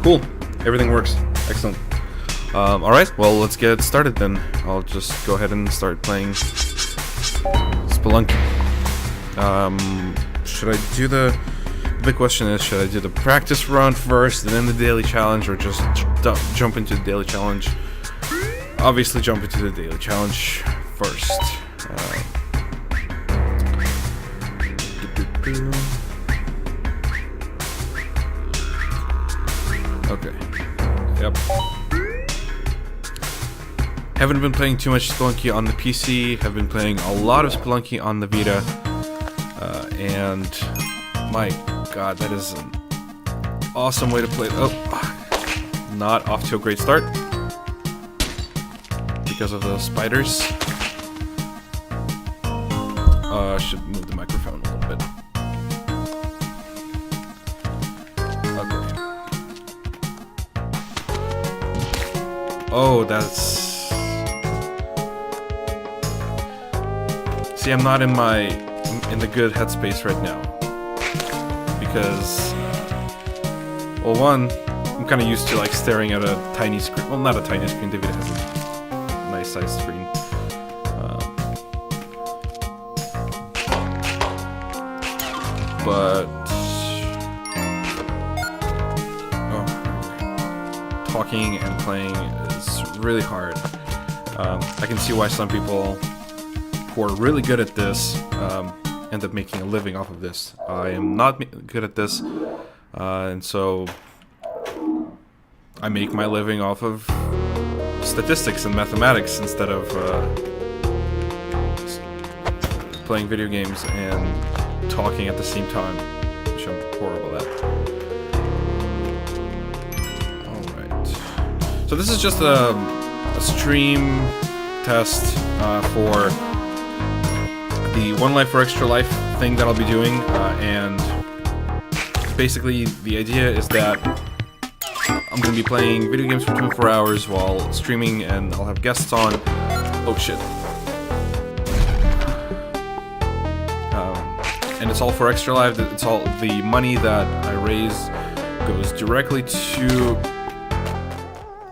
Cool. Everything works. Excellent. Alright, well, let's get started then. I'll just go ahead and start playing Spelunky. Should I do the question is, should I do the practice run first and then the daily challenge, or just jump into the daily challenge? Obviously jump into the daily challenge first. Okay. Yep. Haven't been playing too much Spelunky on the PC. Have been playing a lot of Spelunky on the Vita. And my god, that is an awesome way to play it. Oh, not off to a great start because of the spiders. I should move the microphone a little bit. Okay. Oh, that's... See, I'm not in the good headspace right now. Because, well, one, I'm kind of used to like staring at a tiny screen. Well, not a tiny screen. David has a nice size screen. But talking and playing is really hard. I can see why some people who are really good at this end up making a living off of this. I am not good at this, and so I make my living off of statistics and mathematics instead of playing video games and talking at the same time, which I'm horrible at. Alright. So this is just a stream test for the One Life for Extra Life thing that I'll be doing, and basically the idea is that I'm going to be playing video games for 24 hours while streaming, and I'll have guests on. Oh shit. And it's all for Extra Life. It's all the money that I raise goes directly to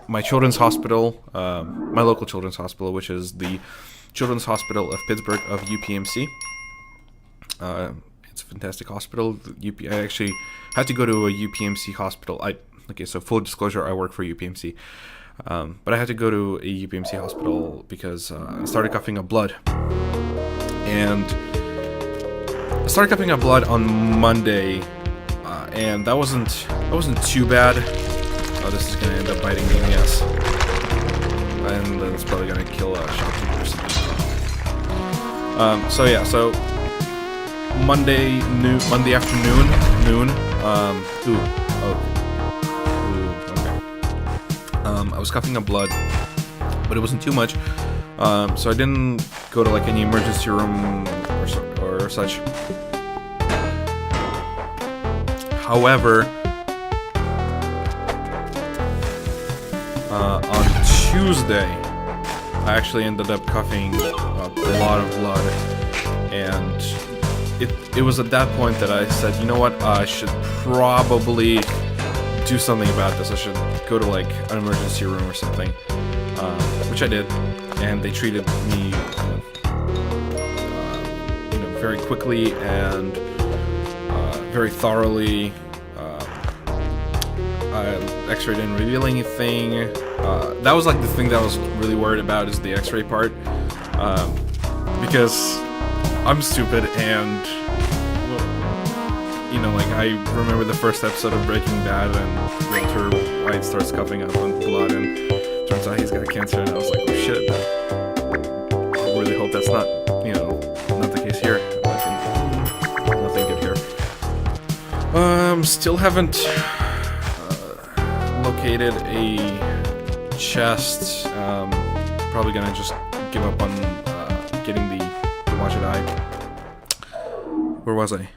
my children's hospital, my local children's hospital, which is the Children's Hospital of Pittsburgh of UPMC. It's a fantastic hospital. I actually had to go to a UPMC hospital. Okay, so full disclosure, I work for UPMC. But I had to go to a UPMC hospital because I started coughing up blood. And I started coughing up blood on Monday, and that wasn't too bad. Oh, this is gonna end up biting me in the ass. And then it's probably gonna kill a shopkeeper or something. So yeah, so Monday afternoon, noon. Okay. I was coughing up blood, but it wasn't too much. So I didn't go to like any emergency room or such. However, on Tuesday, I actually ended up coughing up a lot of blood, and it was at that point that I said, you know what, I should probably do something about this. I should go to like an emergency room or something, which I did, and they treated me very quickly and very thoroughly. X-ray didn't reveal anything. That was like the thing that I was really worried about, is the X-ray part, because I'm stupid, and like I remember the first episode of Breaking Bad, and Walter White starts coughing up on blood, and turns out he's got cancer, and I was like, oh shit. I really hope that's not, not the case here. Nothing good here. Still haven't located a chest. Probably gonna just give up on getting the Watch It Eye. Where was I?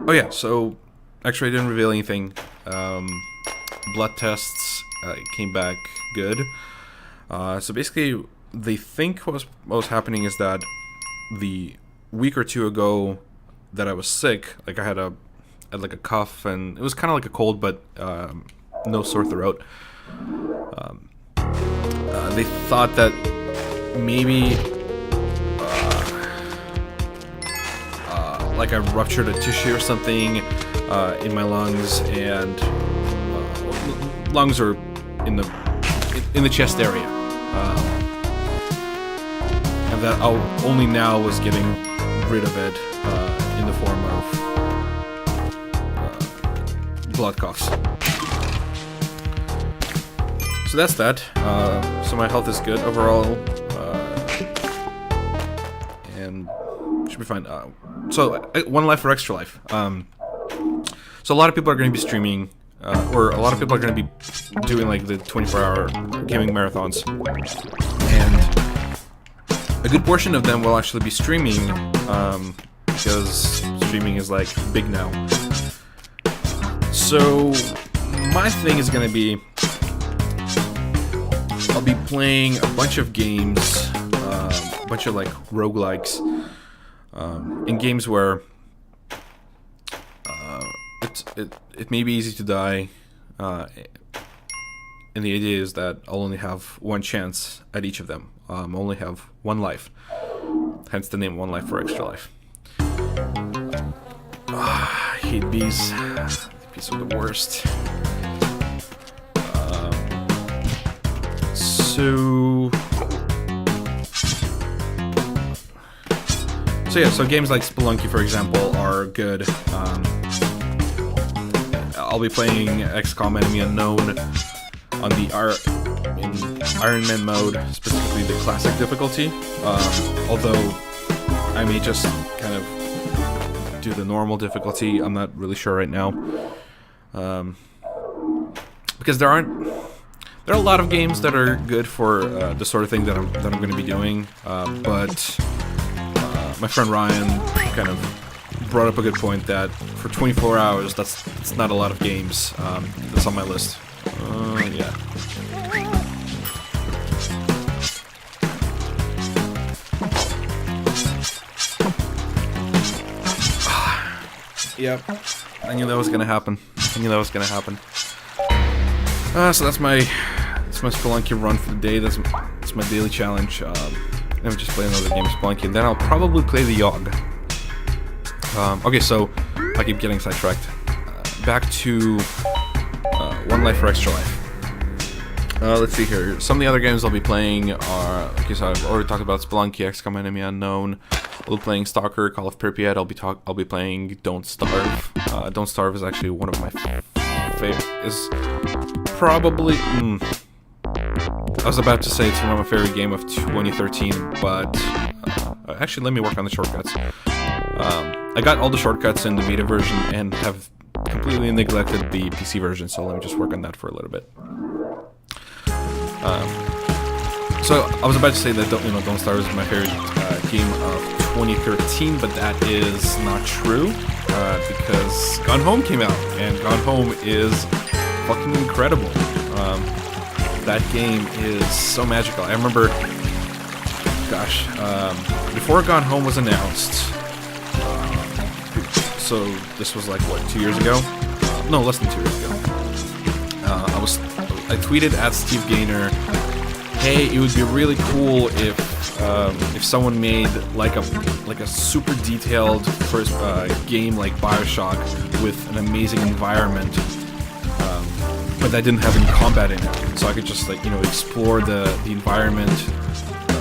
Oh yeah, so X-ray didn't reveal anything. Blood tests came back good. So basically, they think what was happening is that the week or two ago that I was sick, like I had a cough, and it was kind of like a cold, but no sore throat. They thought that maybe like I ruptured a tissue or something in my lungs, and lungs are in the chest area, and that I only now was getting rid of it in the form of blood coughs. So that's that. So my health is good overall, and should be fine. So one life for extra life. So a lot of people are going to be streaming, or a lot of people are going to be doing like the 24-hour gaming marathons, and a good portion of them will actually be streaming, because streaming is like big now. So my thing is going to be, I'll be playing a bunch of games, a bunch of like roguelikes, in games where it may be easy to die, and the idea is that I'll only have one chance at each of them. Only have one life, hence the name One Life for Extra Life. I hate bees. Bees are the worst. So games like Spelunky, for example, are good. I'll be playing XCOM Enemy Unknown on the Iron Man mode, specifically the classic difficulty. Although I may just kind of do the normal difficulty. I'm not really sure right now, because there are a lot of games that are good for the sort of thing that I'm going to be doing, but my friend Ryan kind of brought up a good point that for 24 hours, that's not a lot of games. That's on my list. Yeah. Yep. I knew that was gonna happen. So that's my Spelunky run for the day. That's my daily challenge. Let me just play another game of Spelunky, and then I'll probably play the Yawhg. Okay, so I keep getting sidetracked. Back to One Life for Extra Life. Let's see here. Some of the other games I'll be playing are, okay, so I've already talked about Spelunky, XCOM Enemy Unknown. I'll be playing Stalker, Call of Pripyat. I'll be playing Don't Starve. Don't Starve is actually one of my favorite. Is probably. I was about to say it's one of my favorite game of 2013, but actually, let me work on the shortcuts. I got all the shortcuts in the Vita version and have completely neglected the PC version, so let me just work on that for a little bit. So I was about to say that Don't Starve is my favorite game of 2013, but that is not true, because Gone Home came out, and Gone Home is fucking incredible. That game is so magical. I remember, gosh, before Gone Home was announced, so this was like, what, 2 years ago? No, less than 2 years ago. I tweeted at Steve Gaynor, hey, it would be really cool if someone made like a super detailed first game like BioShock with an amazing environment, but that didn't have any combat in it, so I could just explore the environment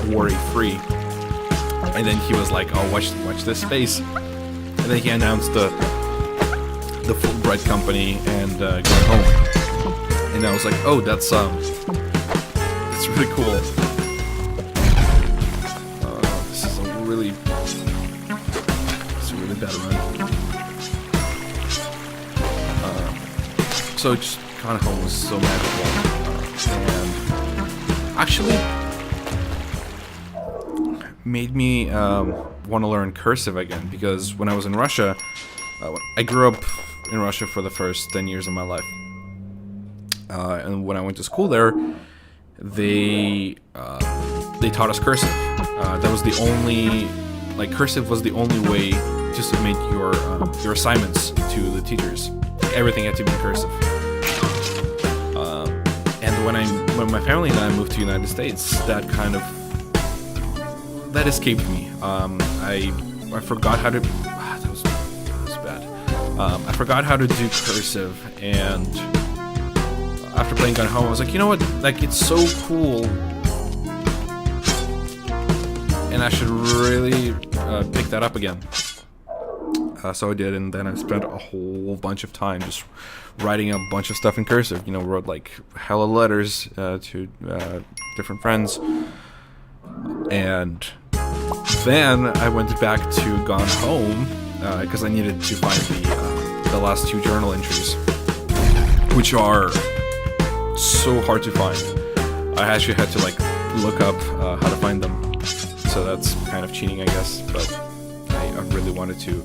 worry-free. And then he was like, "Oh, watch this space," and then he announced the Fulbright company and Gone Home, and I was like, "Oh, that's really cool." This is a really bad run. So just Gone Home was so magical, and actually made me want to learn cursive again, because when I was in Russia, I grew up in Russia for the first 10 years of my life, and when I went to school there, they taught us cursive. That was the only, cursive was the only way to submit your assignments to the teachers. Everything had to be cursive. when my family and I moved to the United States, that escaped me. I forgot how to. That was bad. I forgot how to do cursive, and after playing Gone Home, I was like, you know what? Like, it's so cool, and I should really pick that up again. So I did, and then I spent a whole bunch of time just writing a bunch of stuff in cursive. You know, wrote like hella letters to different friends, and then I went back to Gone Home because I needed to find the last 2 journal entries, which are so hard to find. I actually had to like look up how to find them, so that's kind of cheating, I guess. But I really wanted to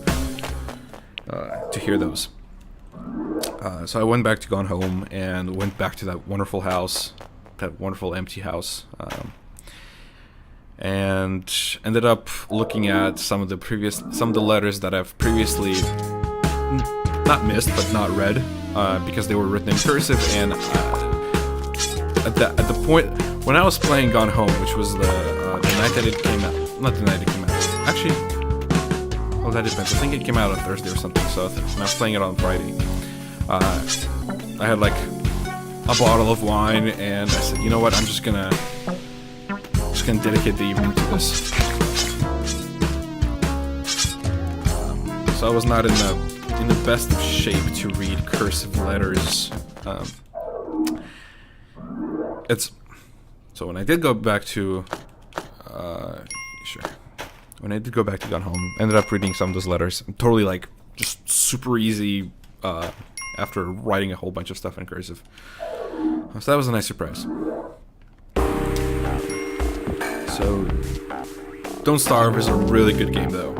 hear those. So I went back to Gone Home and went back to that wonderful house, that wonderful empty house, and ended up looking at some of the letters that I've previously not missed but not read because they were written in cursive. And at the point when I was playing Gone Home, which was the night that it came out, not the night it came out, actually. Well, that depends. I think it came out on Thursday or something, so I was playing it on Friday. I had like a bottle of wine, and I said, you know what, I'm just gonna dedicate the evening to this. So I was not in the best of shape to read cursive letters. So when I did go back to When I did go back to Gone Home, ended up reading some of those letters. Totally like just super easy after writing a whole bunch of stuff in cursive. So that was a nice surprise. So Don't Starve is a really good game though.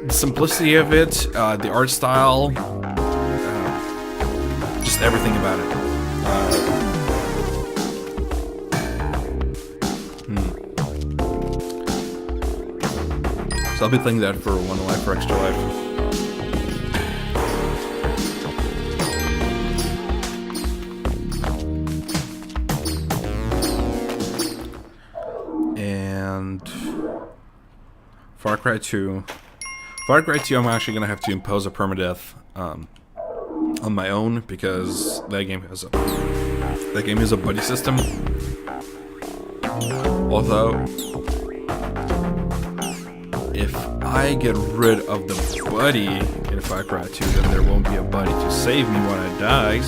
The simplicity of it, the art style, just everything about it. So I'll be playing that for One Life for Extra Life. And Far Cry 2. Far Cry 2, I'm actually gonna have to impose a permadeath on my own because that game has a buddy system. Although, if I get rid of the buddy in Far Cry 2, then there won't be a buddy to save me when I die.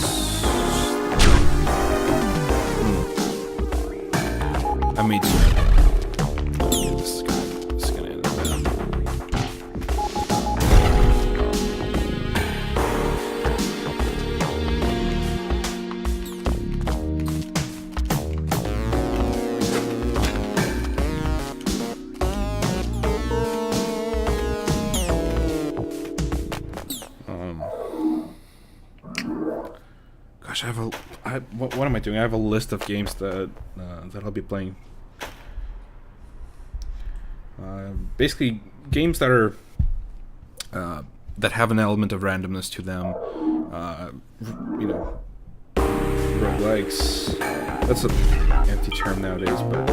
I made sure. This is gonna end up bad. Gosh, what am I doing? I have a list of games that I'll be playing. Basically, games that are that have an element of randomness to them. You know, roguelikes. That's an empty term nowadays, but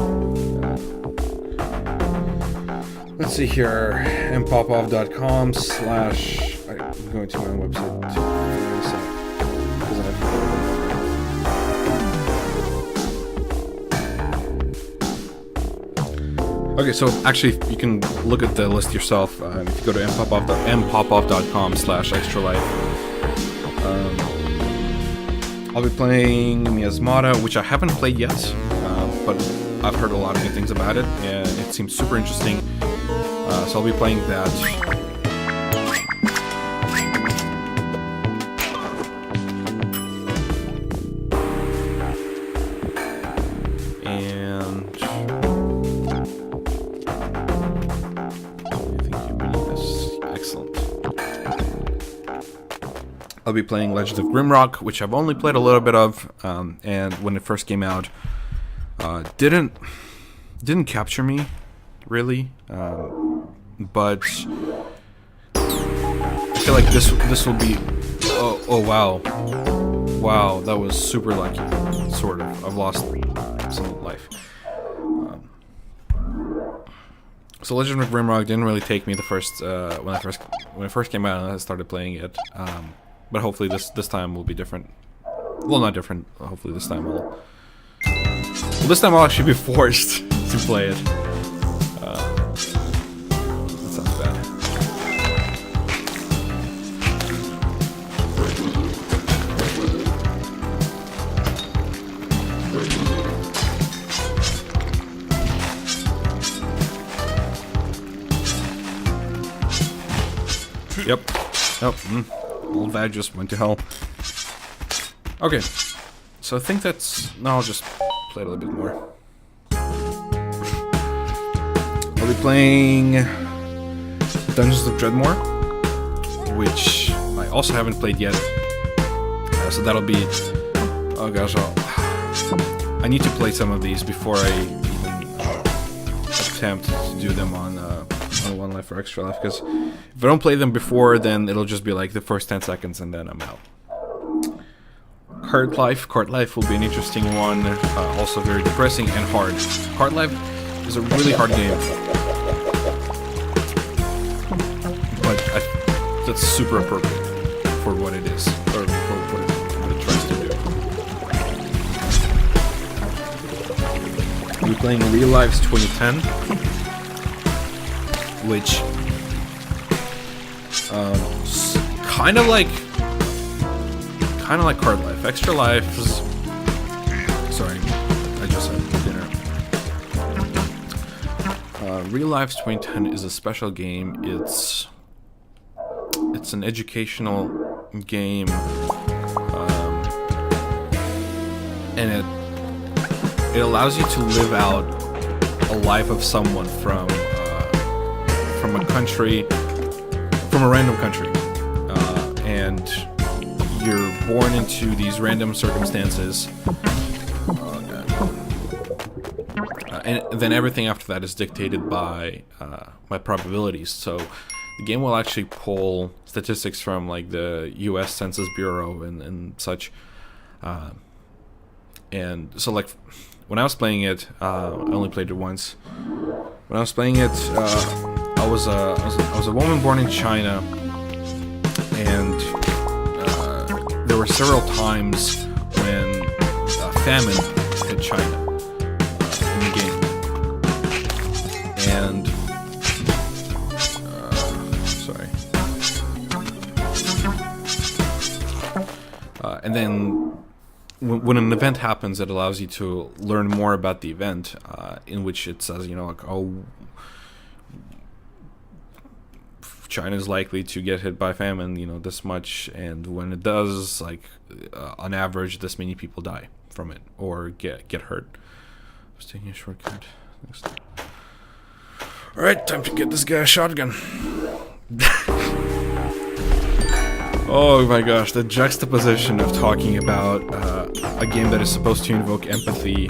let's see here. mpopoff.com/ I'm going to my website to figure this out. Okay, so actually you can look at the list yourself if you go to mpopoff.com/extralife. I'll be playing Miasmata, which I haven't played yet, but I've heard a lot of good things about it, and it seems super interesting. So I'll be playing that. I'll be playing Legend of Grimrock, which I've only played a little bit of, and when it first came out, didn't capture me, really. But I feel like this will be Oh wow. Wow, that was super lucky. Sort of. I've lost some life. So Legend of Grimrock didn't really take me the first when it first came out and I started playing it. But hopefully this time will be different. Well, not different. Hopefully this time I'll actually be forced to play it. That sounds bad. Yep. Oh, all that just went to hell. Okay. So I think that's... No, I'll just play a little bit more. I'll be playing Dungeons of Dreadmore, which I also haven't played yet. So that'll be... Oh gosh, I need to play some of these before I even attempt to do them on One Life or Extra Life, because if I don't play them before, then it'll just be like the first 10 seconds and then I'm out. Card Life will be an interesting one, also very depressing and hard. Card Life is a really hard game, but that's super appropriate for what it is, or for what it tries to do. We're playing Real Lives 2010, which kind of like Card Life. Extra Life is... Sorry, I just had dinner. Real Lives 2010 is a special game. It's an educational game, and it allows you to live out a life of someone from a country, from a random country, and you're born into these random circumstances, and then everything after that is dictated by probabilities. So the game will actually pull statistics from like the U.S. Census Bureau and such, and so like when I was playing it, I only played it once. When I was playing it, I was a woman born in China, and there were several times when famine hit China in the game, and and then when an event happens, it allows you to learn more about the event, in which it says, like, oh, China is likely to get hit by famine, this much, and when it does, like, on average, this many people die from it or get hurt. I was taking a shortcut. All right, time to get this guy a shotgun. Oh my gosh, the juxtaposition of talking about a game that is supposed to invoke empathy,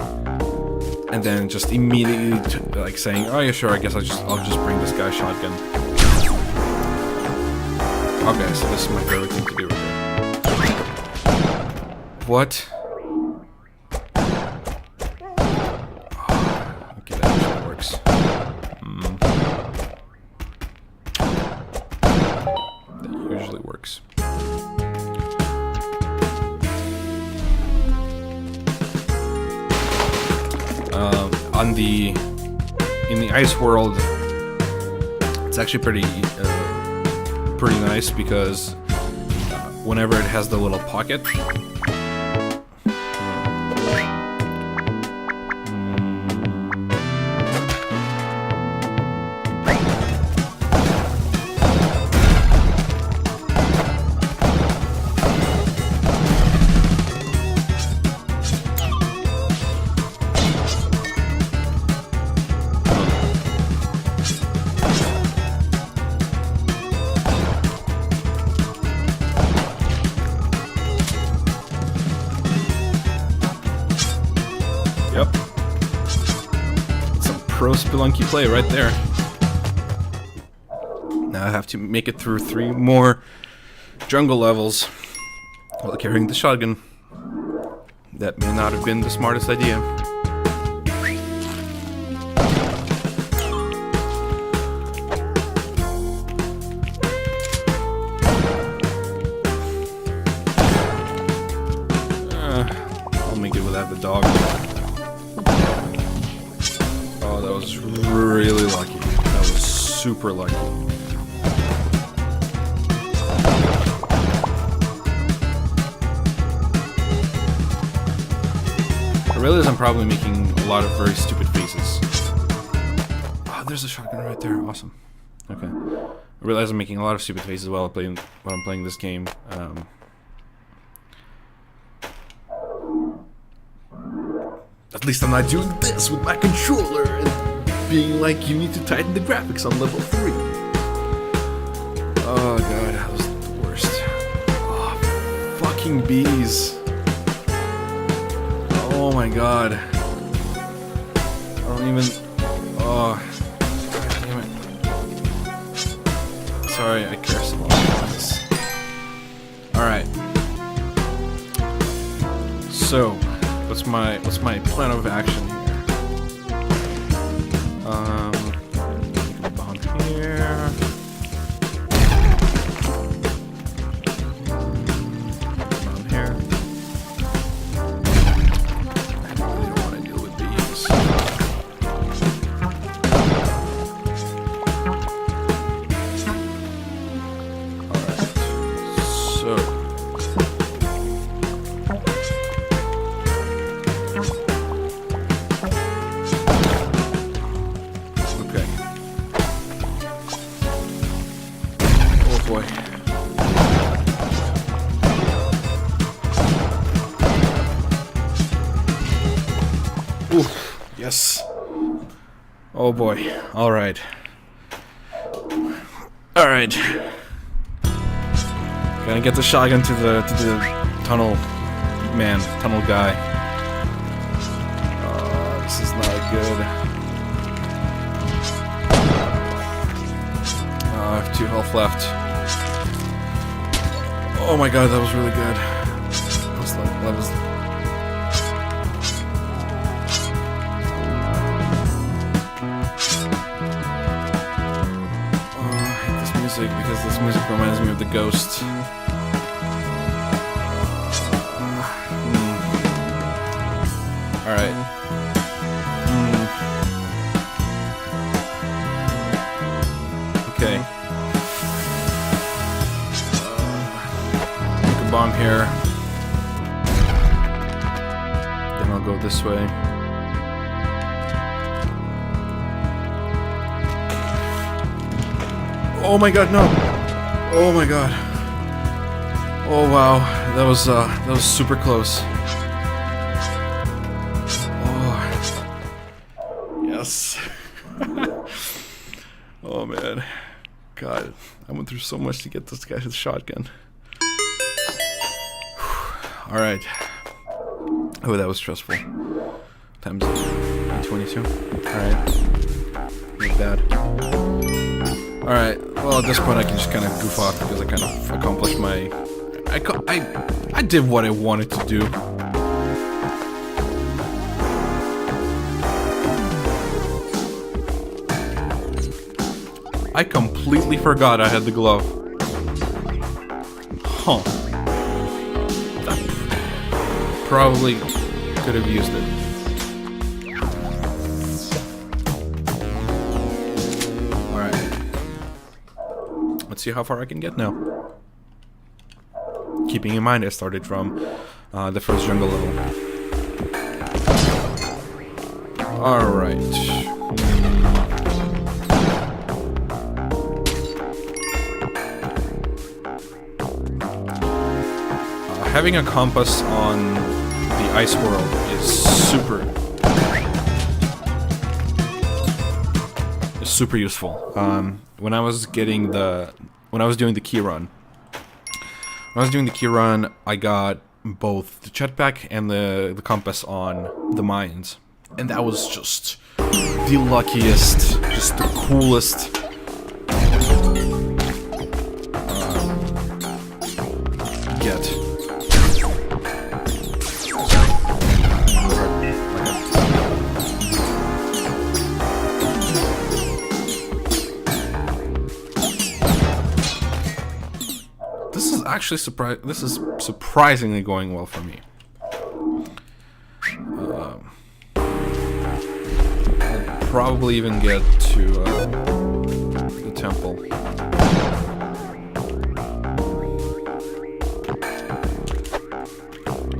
and then just immediately like saying, "Oh yeah, sure, I guess I'll just bring this guy a shotgun." Okay, so this is my favorite thing to do right here. What? Okay, that usually works. That usually works. In the ice world, it's actually pretty nice, because whenever it has the little pocket, yep, some pro Spelunky play right there. Now I have to make it through 3 more jungle levels. while carrying the shotgun. That may not have been the smartest idea. I'll make it without the dog. Oh, that was really lucky. That was super lucky. I realize I'm probably making a lot of very stupid faces. Oh, there's a shotgun right there. Awesome. Okay. I realize I'm making a lot of stupid faces while I'm playing this game. At least I'm not doing this with my controller and being like, you need to tighten the graphics on level 3. Oh god, that was the worst. Oh, fucking bees. Oh my god. I don't even... Oh. God damn it. Sorry, I curse a lot about this. Alright. So, what's my plan of action here? Bomb here. Bomb here. Yes. Oh boy. Alright. Alright. Gonna get the shotgun to the tunnel man, tunnel guy. This is not good. I have 2 health left. Oh my god, that was really good. That was because this music reminds me of the Ghost. Alright. Okay. Make a bomb here. Then I'll go this way. Oh my god, no! Oh my god. Oh wow, that was super close. Oh. Yes. Oh man. God, I went through so much to get this guy his shotgun. Alright. Oh, that was stressful. Times 22. Alright. Not bad. Alright, well at this point I can just kind of goof off because I kind of accomplished my... I did what I wanted to do. I completely forgot I had the glove. Huh. I probably could have used it. Let's see how far I can get now. Keeping in mind I started from the first jungle level. Alright. Having a compass on the ice world is super useful. When I was doing the key run, I got both the jetpack and the compass on the mines, and that was just the luckiest, just the coolest get. actually surprised. This is surprisingly going well for me. I'll probably even get to the temple.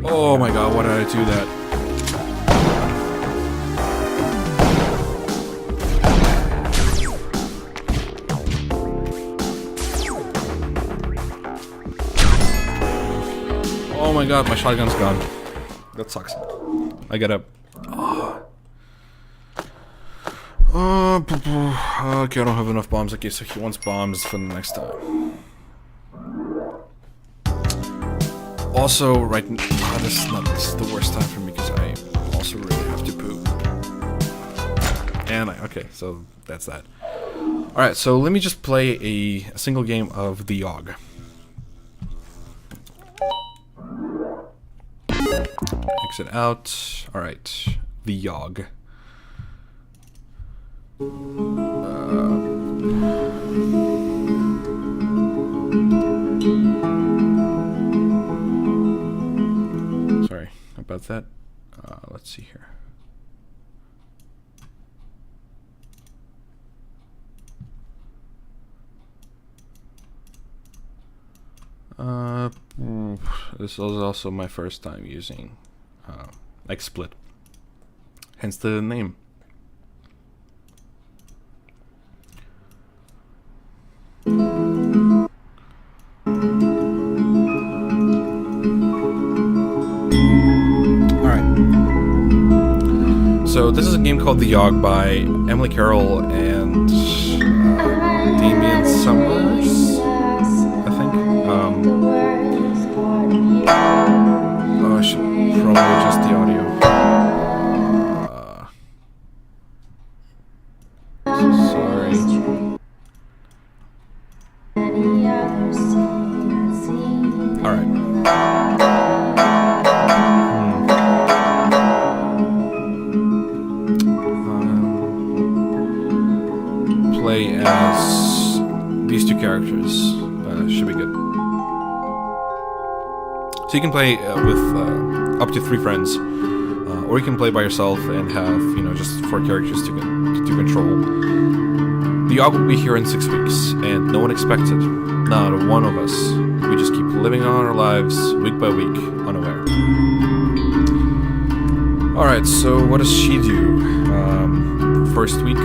Oh my god, why did I do that? Oh my god, my shotgun's gone. That sucks. I gotta... okay, I don't have enough bombs. Okay, so he wants bombs for the next time. Also, right now, this is the worst time for me because I also really have to poop. And okay, so that's that. Alright, so let me just play a single game of the Yawhg. Exit out. Alright, the Yawhg. Sorry about that. Let's see here. This is also my first time using Xsplit, hence the name. So this is a game called The Yawhg by Emily Carroll and Damien Summers, I think. I should probably adjust the audio. Sorry. Alright. Play as these two characters. Should be good. So you can play with up to 3 friends, or you can play by yourself and have, you know, just 4 characters to control. The Yawhg will be here in 6 weeks, and no one expected, not one of us. We just keep living on our lives week by week, unaware. All right, so what does she do? First week. You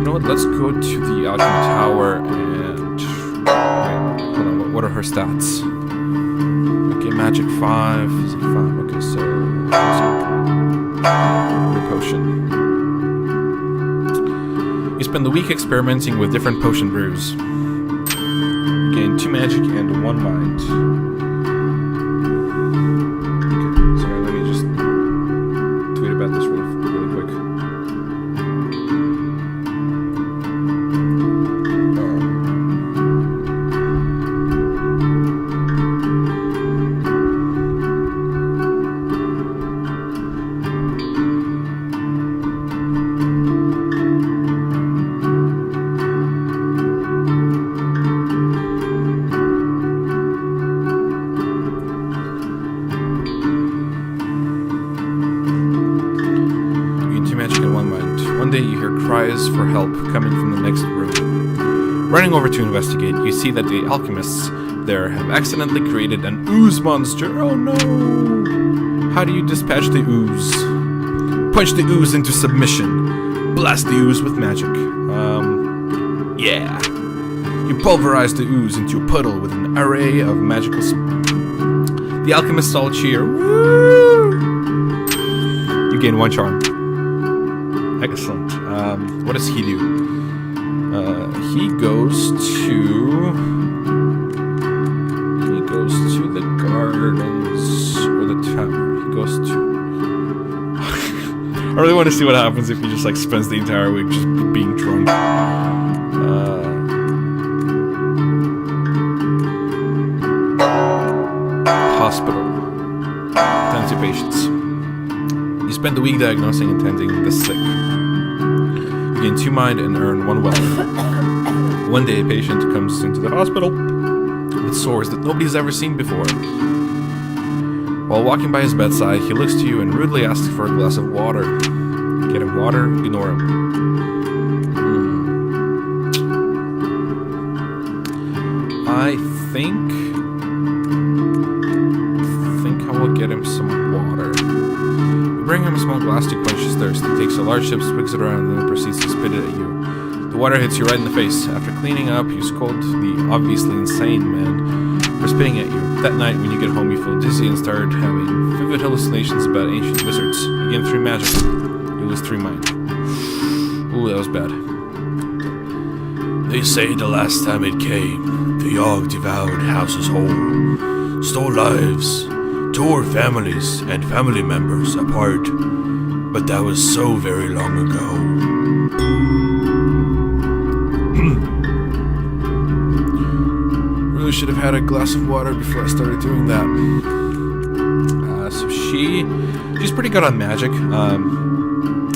know what? Let's go to the Alchemy Tower and hold on, what are her stats? Okay, magic 5. Is it 5? Okay, so potion. You spend the week experimenting with different potion brews. You gain 2 magic and 1 mind. Okay, sorry, let me just tweet about this really quick. Cries for help coming from the next room. Running over to investigate, you see that the alchemists there have accidentally created an ooze monster. Oh no! How do you dispatch the ooze? Punch the ooze into submission. Blast the ooze with magic. Yeah. You pulverize the ooze into a puddle with an array of magical the alchemists all cheer. Woo! You gain 1 charm. Excellent. What does he do? He goes to the gardens or the tower. He goes to. I really want to see what happens if he just like spends the entire week just being drunk. Hospital. Tend to patients. You spend the week diagnosing and tending the sick. You gain 2 mind and earn 1 wealth. One day, a patient comes into the hospital with sores that nobody's ever seen before. While walking by his bedside, he looks to you and rudely asks for a glass of water. Get him water, ignore him. I think I will get him some water. You bring him a small glass to quench his thirst. He takes a large sip, swigs it around, and then proceeds to spit it at you. The water hits you right in the face. After cleaning up, you scold the obviously insane man for spitting at you. That night, when you get home, you feel dizzy and start having vivid hallucinations about ancient wizards. You gain 3 magic. You lose 3 mind. Ooh, that was bad. They say the last time it came, the Yawhg devoured houses whole, stole lives, tore families and family members apart. But that was so very long ago. Really should have had a glass of water before I started doing that. So she's pretty good on magic, and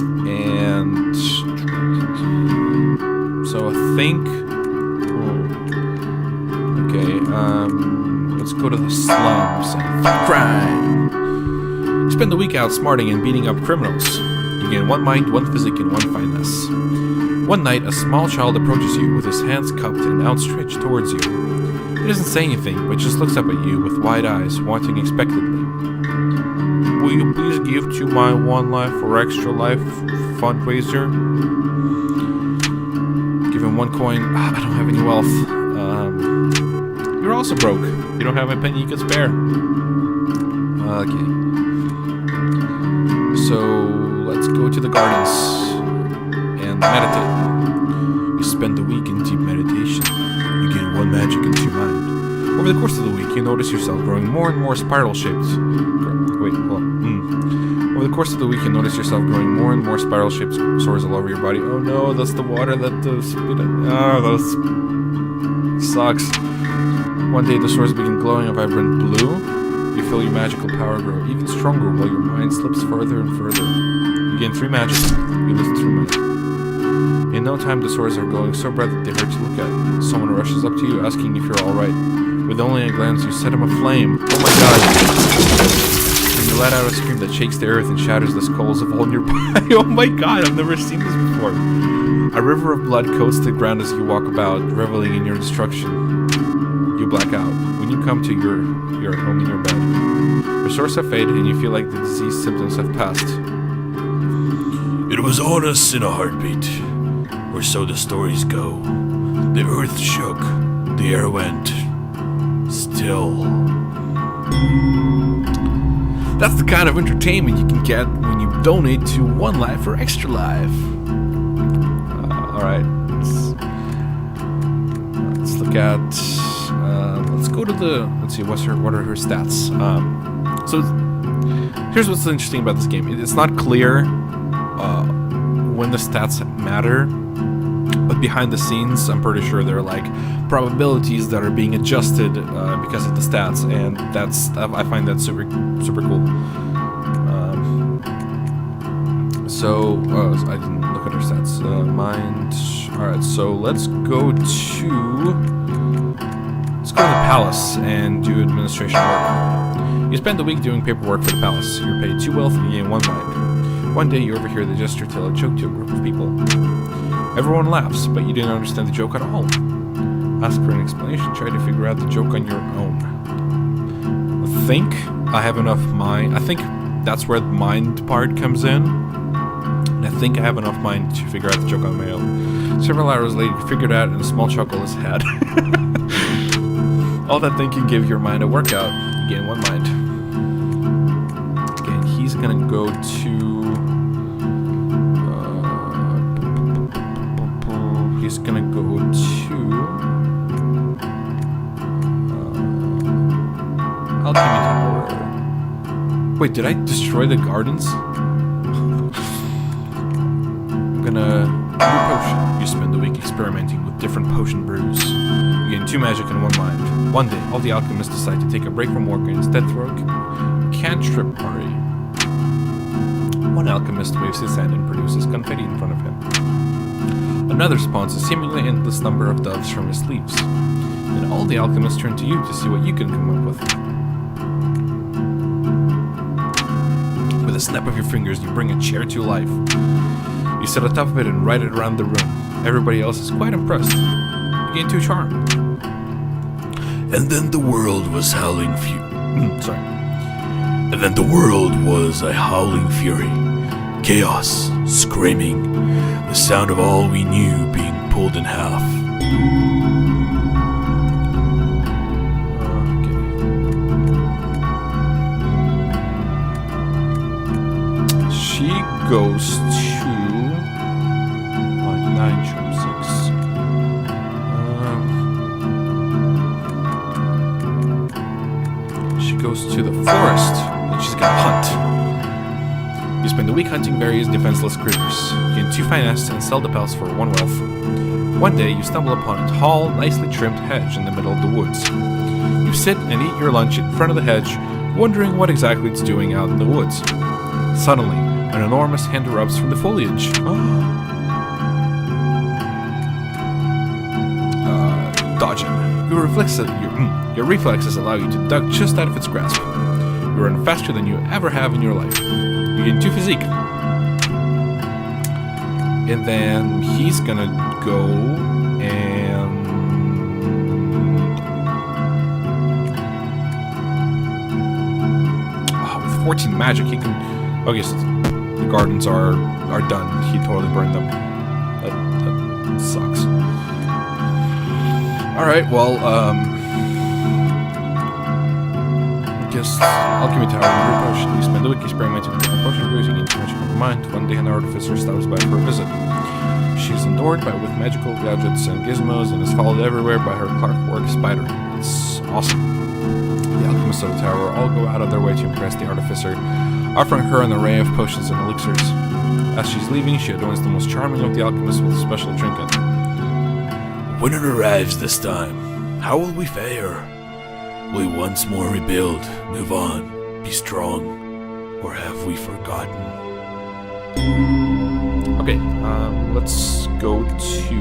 so I think. Okay, let's go to the slums and crime. You spend the week outsmarting and beating up criminals. You gain 1 mind, 1 physique, and 1 fineness. One night, a small child approaches you with his hands cupped and outstretched towards you. He doesn't say anything, but just looks up at you with wide eyes, wanting expectantly. Will you please give to my 1 life for extra life fundraiser? Give him 1 coin. I don't have any wealth. You're also broke. You don't have a penny you can spare. Okay. So, let's go to the gardens and meditate. You spend the week in deep meditation. You gain 1 magic and 2 mind. Over the course of the week, you notice yourself growing more and more spiral-shaped. Over the course of the week, you notice yourself growing more and more spiral-shaped sores all over your body. Oh no, that's the water that does. Oh, that sucks. One day, the sores begin glowing a vibrant blue. You feel your magical power grow even stronger while your mind slips further and further. You gain 3 magic. You lose 3 mind. In no time, the sores are glowing so bright that they hurt to look at. Someone rushes up to you, asking if you're alright. With only a glance, you set him aflame. Oh my god! And you let out a scream that shakes the earth and shatters the skulls of all in your body. Oh my god, I've never seen this before. A river of blood coats the ground as you walk about, reveling in your destruction. You black out. When you come to your home in your bed, your sores have faded and you feel like the disease symptoms have passed. It was on us in a heartbeat, or so the stories go. The earth shook, the air went still. That's the kind of entertainment you can get when you donate to 1 life for extra life. Alright, let's look at. Let's go to the. Let's see, what are her stats? So here's what's interesting about this game. It's not clear when the stats matter, but behind the scenes, I'm pretty sure there are like probabilities that are being adjusted because of the stats, and I find that super cool. So I didn't look at her stats. Mind. All right, so let's go to the palace and do administration work. You spend the week doing paperwork for the palace. You're paid 2 wealth and you gain 1 mind. One day you overhear the jester tell a joke to a group of people. Everyone laughs, but you didn't understand the joke at all. Ask for an explanation, try to figure out the joke on your own. I think I have enough mind. I think that's where the mind part comes in. And I think I have enough mind to figure out the joke on my own. Several hours later, you figured out and a small chuckle is had. All that thinking gives your mind a workout. You gain 1 mind. Again, he's gonna go to. He's gonna go to. Alchemy Tower. Wait, did I destroy the gardens? I'm gonna do a potion. You spend the week experimenting with different potion brews. You gain 2 magic and 1 mind. One day, all the alchemists decide to take a break from work and instead throw a cantrip party. One alchemist waves his hand and produces confetti in front of him. Another spawns a seemingly endless number of doves from his leaves. Then all the alchemists turn to you to see what you can come up with. With a snap of your fingers, you bring a chair to life. You sit on top of it and ride it around the room. Everybody else is quite impressed. You gain 2 charm. And then the world was howling Sorry. And then the world was a howling fury. Chaos, screaming, the sound of all we knew being pulled in half. Okay. She goes to... 9 charm 6. She goes to the forest, and she's gonna hunt. You spend the week hunting various defenseless creatures. You gain 2 finesse and sell the pelts for 1 wealth. One day, you stumble upon a tall, nicely trimmed hedge in the middle of the woods. You sit and eat your lunch in front of the hedge, wondering what exactly it's doing out in the woods. Suddenly, an enormous hand erupts from the foliage. Dodging. Your reflexes allow you to duck just out of its grasp. You run faster than you ever have in your life. You gain 2 physique. And then he's gonna go and... with 14 magic, he can... Okay, so the gardens are done. He totally burned them. That sucks. Alright, well, I guess Alchemy Tower and Brew Potion. You spend the week experimenting with different potion brews, you gain 2 magic on the mind. One day an artificer stops by for a visit. She's adored with magical gadgets and gizmos and is followed everywhere by her clockwork spider. It's awesome. The alchemists of the tower all go out of their way to impress the artificer, offering her an array of potions and elixirs. As she's leaving, she adorns the most charming of the alchemists with a special trinket. When it arrives this time, how will we fare? Will we once more rebuild, move on, be strong, or have we forgotten? Okay, let's go to...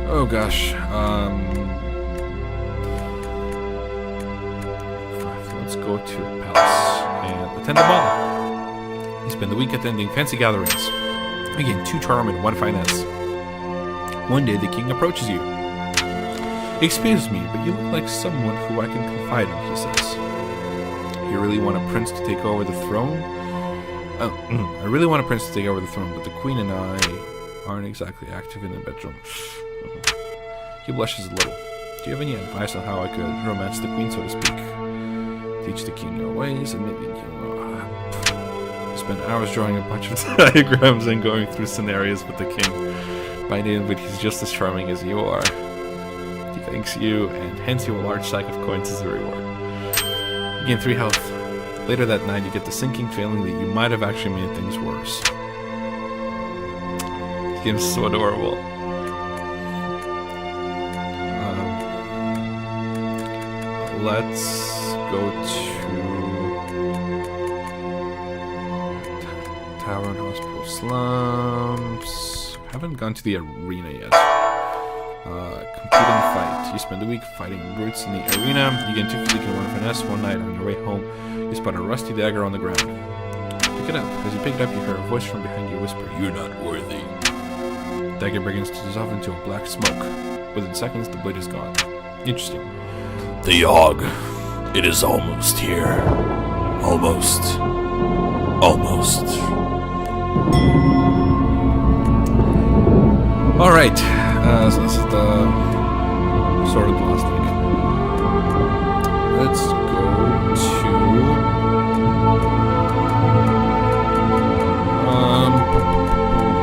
Oh gosh, let's go to a palace and attend a ball. You spend the week attending fancy gatherings. You gain 2 charm and 1 finesse. One day the king approaches you. Excuse me, but you look like someone who I can confide in, he says. You really want a prince to take over the throne? I really want a prince to take over the throne, but the queen and I aren't exactly active in the bedroom. He blushes a little. Do you have any advice on how I could romance the queen, so to speak? Teach the king your ways, and maybe spend hours drawing a bunch of diagrams and going through scenarios with the king. By the end of it, he's just as charming as you are. He thanks you and hands you a large sack of coins as a reward. You gain 3 health. Later that night, you get the sinking feeling that you might have actually made things worse. This game's so adorable. Let's go to Tower and Hospital Slums. Haven't gone to the arena yet. Competing fight. You spend the week fighting brutes in the arena. You get 2 physique and 1 finesse. One night on your way home, you spot a rusty dagger on the ground. Pick it up. As you pick it up, you hear a voice from behind you whisper, "You're not worthy." The dagger begins to dissolve into a black smoke. Within seconds, the blade is gone. Interesting. The Yawhg. It is almost here. Almost. Almost. Alright, so this is the sort of the last week. Let's go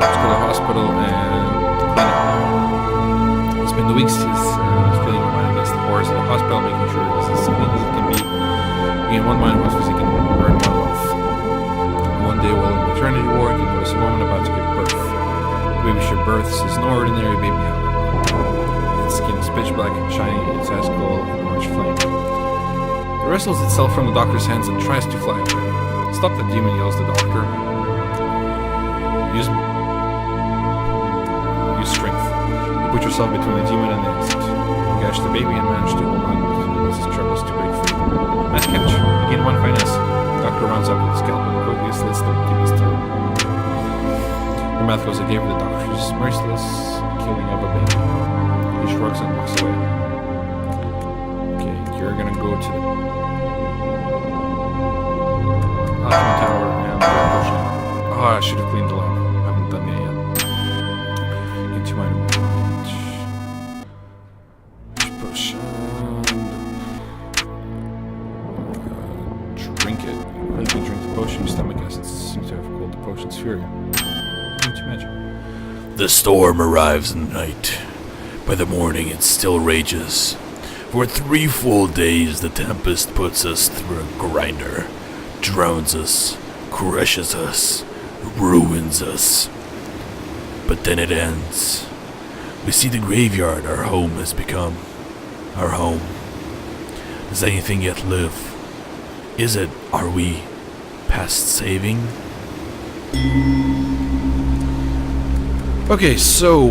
to the hospital and clean up. It's been the weeks since feeling your mind against the horrors of the hospital, making sure it's as clean as it can be. You gain 1 mind, 1 physique, and earn 1 wealth. One day while in maternity ward, you notice a woman about to give birth. The baby she births is an ordinary baby owl. Its skin is pitch black and shiny, its eyes glow like an orange flame. It wrestles itself from the doctor's hands and tries to fly away. "Stop that demon," yells the doctor. Use put yourself between the demon and the insect. You catch the baby and manage to hold on to the struggles to break free. Nice catch. You gain 1 finesse. Doctor runs up with the scalpel and quickly slits the demon's throat. Your mouth goes again with the doctor's merciless killing of a baby. He shrugs and walks away. Okay, you're gonna go to the Alchemy Tower and the potion. Oh, I should have cleaned the lab. I haven't done that yet. Into my potion. Drink it. When you drink the potion, your stomach acids seem to have cooled the potion's fury. Into magic. The storm arrives in the night. By the morning, it still rages. For 3 full days, the tempest puts us through a grinder, drowns us, crushes us, ruins us. But then it ends. We see the graveyard our home has become. Our home. Does anything yet live? Are we past saving? Okay, so,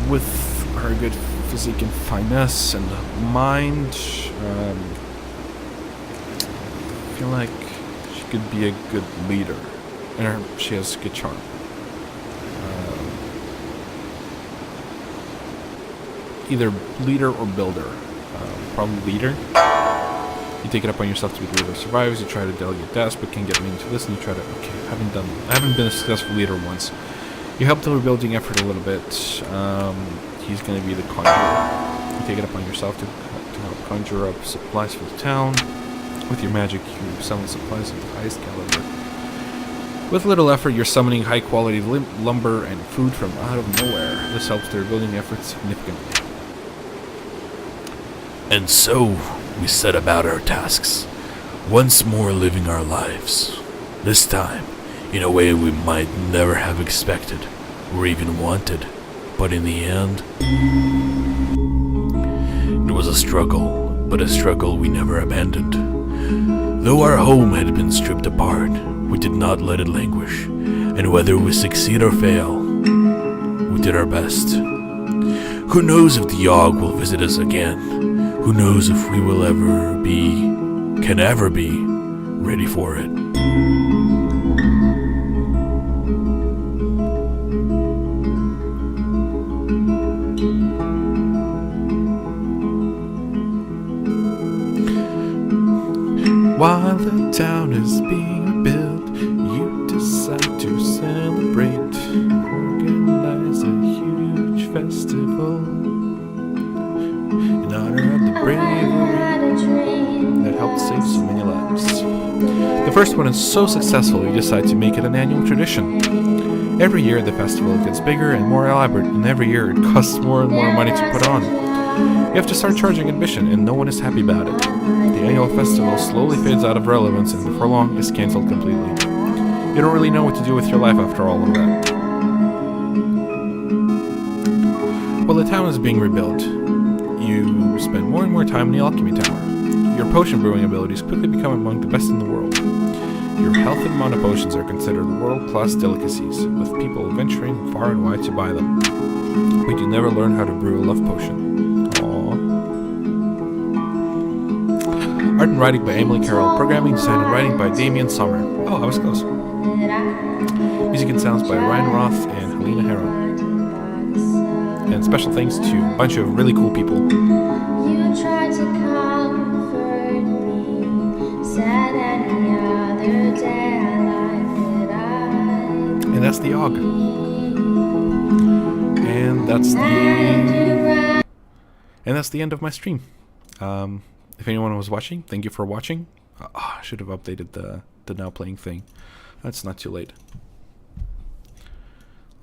with her good physique and finesse and mind, I feel like she could be a good leader. And she has good charm. Either leader or builder. Probably leader. You take it upon yourself to be the leader of survivors. You try to delegate tasks, but can't get me into this. And you try to, okay, I haven't been a successful leader once. You help the rebuilding effort a little bit. He's going to be the conjurer. You take it upon yourself to help conjure up supplies for the town. With your magic, you summon supplies of the highest caliber. With little effort, you're summoning high-quality lumber and food from out of nowhere. This helps the rebuilding effort significantly. And so, we set about our tasks, once more living our lives. This time, in a way we might never have expected, or even wanted. But in the end, it was a struggle, but a struggle we never abandoned. Though our home had been stripped apart, we did not let it languish, and whether we succeed or fail, we did our best. Who knows if the Yawhg will visit us again? Who knows if we will can ever be ready for it? While the town is being rebuilt, you decide to celebrate. Organize a huge festival in honor of the bravery that helped save so many lives. The first one is so successful, you decide to make it an annual tradition. Every year the festival gets bigger and more elaborate, and every year it costs more and more money to put on. You have to start charging admission, and no one is happy about it. The annual festival slowly fades out of relevance and before long is cancelled completely. You don't really know what to do with your life after all of that. While the town is being rebuilt, you spend more and more time in the Alchemy Tower. Your potion brewing abilities quickly become among the best in the world. Your health and mana potions are considered world-class delicacies, with people venturing far and wide to buy them. But you never learn how to brew a love potion. Art and writing by Emily Carroll. Programming, design, and writing by Damien Sommer. Oh, I was close. Music and sounds by Ryan Roth and Helena Harrow. And special thanks to a bunch of really cool people. You tried to comfort me, said any other day I like that And that's the Yawhg. And that's the end of my stream. If anyone was watching, thank you for watching. I should have updated the now playing thing. That's not too late.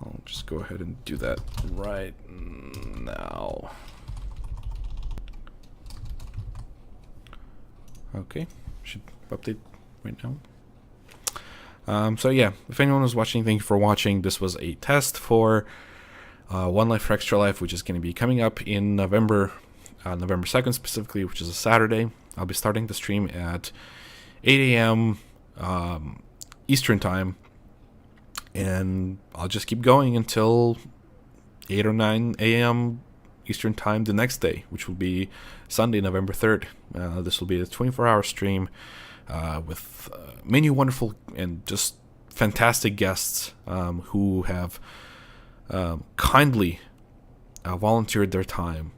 I'll just go ahead and do that right now. Okay, should update right now. So yeah, if anyone was watching, thank you for watching. This was a test for One Life for Extra Life, which is going to be coming up in November 2nd specifically, which is a Saturday. I'll be starting the stream at 8 a.m. Eastern time, and I'll just keep going until 8 or 9 a.m. Eastern Time the next day, which will be Sunday, November 3rd. This will be a 24-hour stream with many wonderful and just fantastic guests who have kindly volunteered their time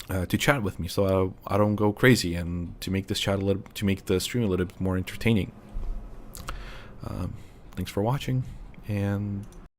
to chat with me, so I don't go crazy, and to make this to make the stream a little bit more entertaining. Thanks for watching, and